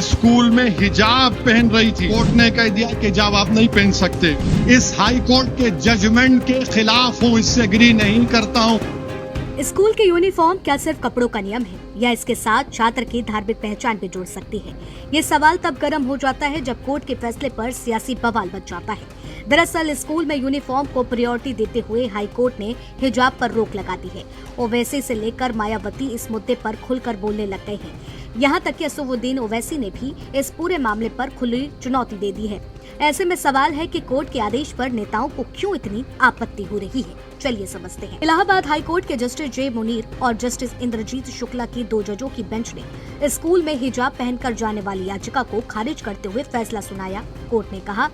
School में हिजाब पहन रही थी, कोर्ट ने कह दिया कि हिजाब आप नहीं पहन सकते। इस हाई कोर्ट के जजमेंट के खिलाफ हूं, इससे एग्री नहीं करता हूं। स्कूल के यूनिफॉर्म क्या सिर्फ कपड़ों का नियम है या इसके साथ छात्र की धार्मिक पहचान भी जुड़ सकती है? ये सवाल तब गर्म हो जाता है जब कोर्ट के फैसले पर सियासी बवाल बच जाता है। दरअसल स्कूल में यूनिफॉर्म को प्रायोरिटी देते हुए हाई कोर्ट ने हिजाब पर रोक लगा दी है। ओवैसी से लेकर मायावती इस मुद्दे पर खुलकर बोलने लग गए हैं। यहाँ तक कि असदुद्दीन ओवैसी ने भी इस पूरे मामले पर खुली चुनौती दे दी है। ऐसे में सवाल है कि कोर्ट के आदेश पर नेताओं को क्यों इतनी आपत्ति हो रही है। चलिए समझते हैं। इलाहाबाद हाई कोर्ट के जस्टिस जे मुनीर और जस्टिस इंद्रजीत शुक्ला की 2 जजों की बेंच ने स्कूल में हिजाब पहनकर जाने वाली याचिका को खारिज करते हुए फैसला सुनाया। कोर्ट ने कहा,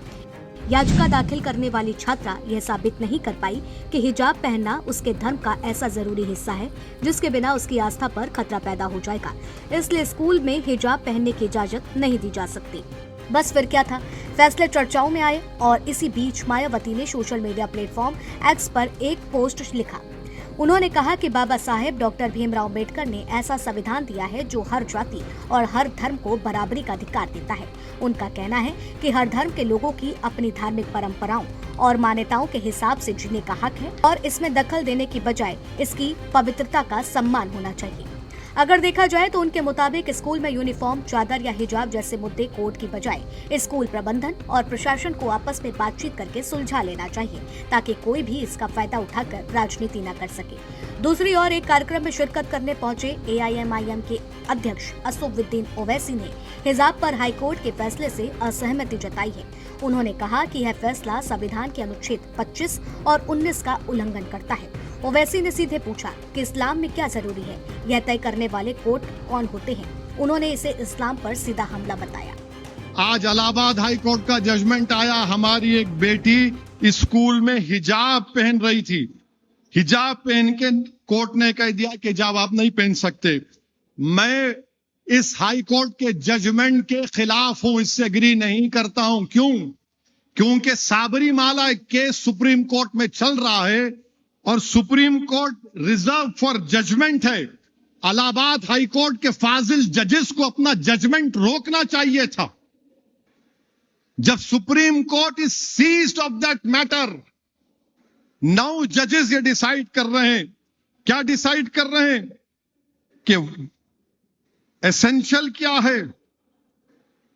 याचिका दाखिल करने वाली छात्रा यह साबित नहीं कर पाई कि हिजाब पहनना उसके धर्म का ऐसा जरूरी हिस्सा है जिसके बिना उसकी आस्था पर खतरा पैदा हो जाएगा, इसलिए स्कूल में हिजाब पहनने की इजाजत नहीं दी जा सकती। बस फिर क्या था, फैसले चर्चाओं में आए और इसी बीच मायावती ने सोशल मीडिया प्लेटफॉर्म एक्स पर एक पोस्ट लिखा। उन्होंने कहा कि बाबा साहेब डॉक्टर भीमराव अम्बेडकर ने ऐसा संविधान दिया है जो हर जाति और हर धर्म को बराबरी का अधिकार देता है। उनका कहना है कि हर धर्म के लोगों की अपनी धार्मिक परंपराओं और मान्यताओं के हिसाब से जीने का हक है और इसमें दखल देने की बजाय इसकी पवित्रता का सम्मान होना चाहिए। अगर देखा जाए तो उनके मुताबिक स्कूल में यूनिफॉर्म, चादर या हिजाब जैसे मुद्दे कोर्ट की बजाय स्कूल प्रबंधन और प्रशासन को आपस में बातचीत करके सुलझा लेना चाहिए ताकि कोई भी इसका फायदा उठाकर राजनीति न कर सके। दूसरी ओर एक कार्यक्रम में शिरकत करने पहुंचे AIMIM के अध्यक्ष असदुद्दीन ओवैसी ने हिजाब पर हाईकोर्ट के फैसले से असहमति जताई है। उन्होंने कहा कि यह फैसला संविधान के अनुच्छेद 25 और 19 का उल्लंघन करता है। ओवैसी ने सीधे पूछा कि इस्लाम में क्या जरूरी है, यह तय करने वाले कोर्ट कौन होते हैं। उन्होंने इसे इस्लाम पर सीधा हमला बताया। आज इलाहाबाद हाई कोर्ट का जजमेंट आया, हमारी एक बेटी स्कूल में हिजाब पहन रही थी। हिजाब पहन के कोर्ट ने कह दिया कि हिजाब आप नहीं पहन सकते। मैं इस हाई कोर्ट के जजमेंट के खिलाफ हूं, इससे एग्री नहीं करता हूं। क्यों? क्योंकि साबरीमाला केस सुप्रीम कोर्ट में चल रहा है और supreme court reserve for judgement है। इलाहाबाद हाई कोर्ट के फाजिल जजेस को अपना जजमेंट रोकना चाहिए था। जब supreme court is seized of that matter, 9 जजेस ये डिसाइड कर रहे हैं। क्या डिसाइड कर रहे हैं? कि एसेंशियल क्या है,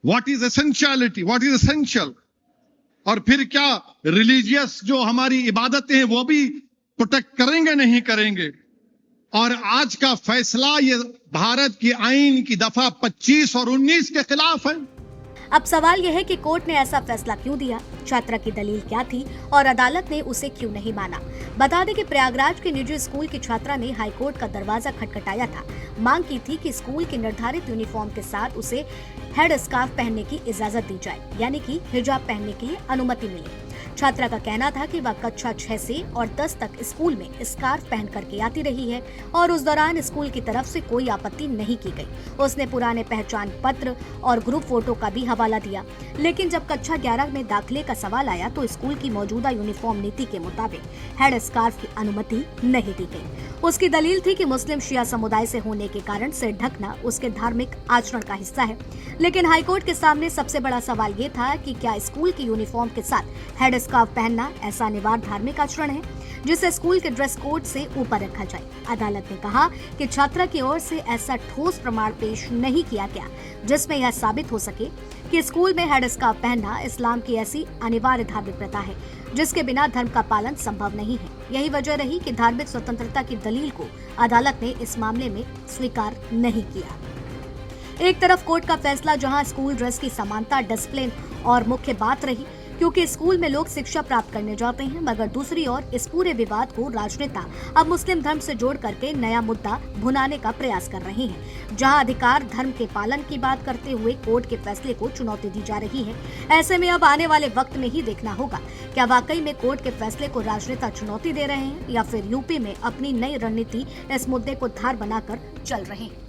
what is essentiality, what is essential, और फिर क्या रिलीजियस जो हमारी इबादतें हैं वो भी प्रोटेक्ट करेंगे नहीं करेंगे। और आज का फैसला ये भारत की आईन की दफा 25 और 19 के खिलाफ है। अब सवाल यह है कि कोर्ट ने ऐसा फैसला क्यों दिया, छात्रा की दलील क्या थी और अदालत ने उसे क्यों नहीं माना। बता दें कि प्रयागराज के निजी स्कूल की छात्रा ने हाईकोर्ट का दरवाजा खटखटाया था। मांग की थी कि स्कूल के निर्धारित यूनिफॉर्म के साथ उसे हेड स्कार्फ पहनने की इजाजत दी जाए, यानी कि हिजाब पहनने की अनुमति मिले। छात्रा का कहना था कि वह कक्षा 6 से और 10 तक स्कूल में स्कार्फ पहन करके आती रही है और उस दौरान स्कूल की तरफ से कोई आपत्ति नहीं की गई। उसने पुराने पहचान पत्र और ग्रुप फोटो का भी हवाला दिया। लेकिन जब कक्षा 11 में दाखिले का सवाल आया तो स्कूल की मौजूदा यूनिफॉर्म नीति के मुताबिक हेड स्कार्फ की अनुमति नहीं दी गई। उसकी दलील थी कि मुस्लिम शिया समुदाय से होने के कारण सिर ढकना उसके धार्मिक आचरण का हिस्सा है। लेकिन हाईकोर्ट के सामने सबसे बड़ा सवाल ये था कि क्या स्कूल की यूनिफॉर्म के साथ हेड स्कार्फ पहनना ऐसा अनिवार्य धार्मिक आचरण है जिसे स्कूल के ड्रेस कोड से ऊपर रखा जाए। अदालत ने कहा कि छात्रा की ओर से ऐसा ठोस प्रमाण पेश नहीं किया गया जिसमें यह साबित हो सके कि स्कूल में हेड स्कार्फ पहनना इस्लाम की ऐसी अनिवार्य धार्मिक प्रथा है जिसके बिना धर्म का पालन संभव नहीं है। यही वजह रही कि धार्मिक स्वतंत्रता की दलील को अदालत ने इस मामले में स्वीकार नहीं किया। एक तरफ कोर्ट का फैसला जहां स्कूल ड्रेस की समानता डिसिप्लिन और मुख्य बात रही क्योंकि स्कूल में लोग शिक्षा प्राप्त करने जाते हैं, मगर दूसरी ओर इस पूरे विवाद को राजनेता अब मुस्लिम धर्म से जोड़ करके नया मुद्दा भुनाने का प्रयास कर रहे हैं, जहां अधिकार धर्म के पालन की बात करते हुए कोर्ट के फैसले को चुनौती दी जा रही है। ऐसे में अब आने वाले वक्त में ही देखना होगा क्या वाकई में कोर्ट के फैसले को राजनेता चुनौती दे रहे हैं या फिर यूपी में अपनी नई रणनीति इस मुद्दे को धार बनाकर चल रहे हैं।